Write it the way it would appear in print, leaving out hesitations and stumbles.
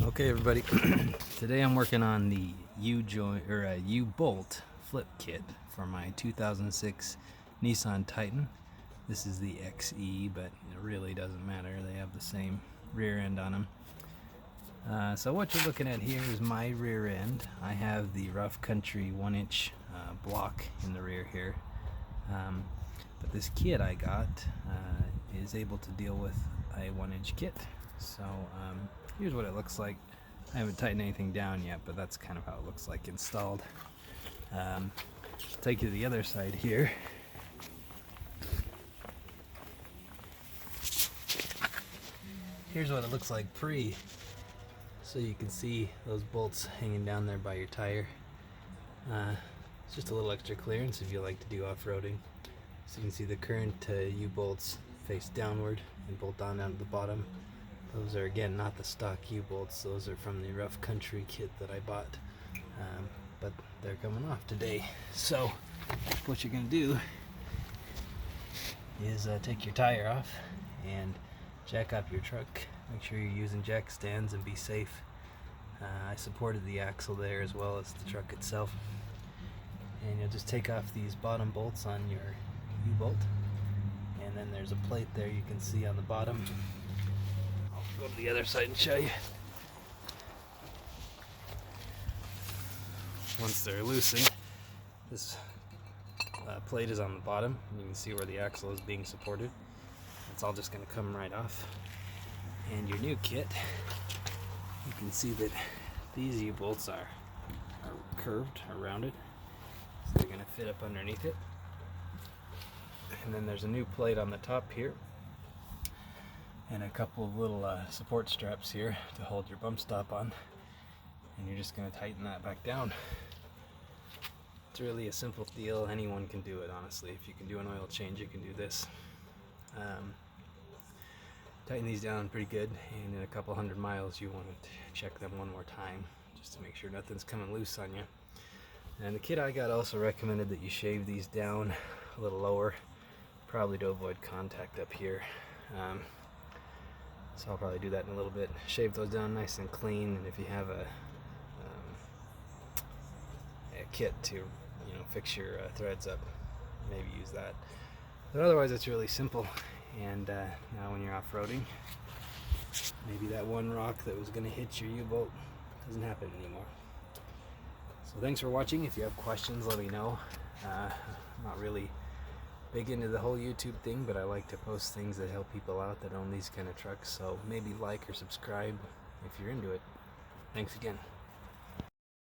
Okay, everybody. Today I'm working on the U-bolt flip kit for my 2006 Nissan Titan. This is the XE, but it really doesn't matter. They have the same rear end on them. So what you're looking at here is my rear end. I have the rough country 1-inch block in the rear here. But this kit I got is able to deal with a 1-inch kit. So here's what it looks like. I haven't tightened anything down yet, but that's kind of how it looks like installed. Take you to the other side here. Here's what it looks like pre. So you can see those bolts hanging down there by your tire. It's just a little extra clearance if you like to do off-roading. So you can see the current U-bolts face downward and bolt down to the bottom. Those are, again, not the stock U-bolts. Those are from the rough country kit that I bought. But they're coming off today. So what you're going to do is take your tire off and jack up your truck. Make sure you're using jack stands and be safe. I supported the axle there as well as the truck itself. And you'll just take off these bottom bolts on your U-bolt. And then there's a plate there you can see on the bottom. I'll go to the other side and show you. Once they're loosened, this plate is on the bottom. You can see where the axle is being supported. It's all just going to come right off. And your new kit, you can see that these U-bolts are curved or rounded. So they're going to fit up underneath it. And then there's a new plate on the top here. And a couple of little support straps here to hold your bump stop on. And you're just going to tighten that back down. It's really a simple deal. Anyone can do it, honestly. If you can do an oil change, you can do this. Tighten these down pretty good, and in a couple 100 miles you want to check them one more time just to make sure nothing's coming loose on you. And the kit I got also recommended that you shave these down a little lower, probably to avoid contact up here. So I'll probably do that in a little bit. Shave those down nice and clean, and if you have a kit to fix your threads up, maybe use that. But otherwise it's really simple. And now when you're off-roading, maybe that one rock that was going to hit your U-bolt doesn't happen anymore. So thanks for watching. If you have questions, let me know. I'm not really big into the whole YouTube thing, but I like to post things that help people out that own these kind of trucks. So maybe like or subscribe if you're into it. Thanks again.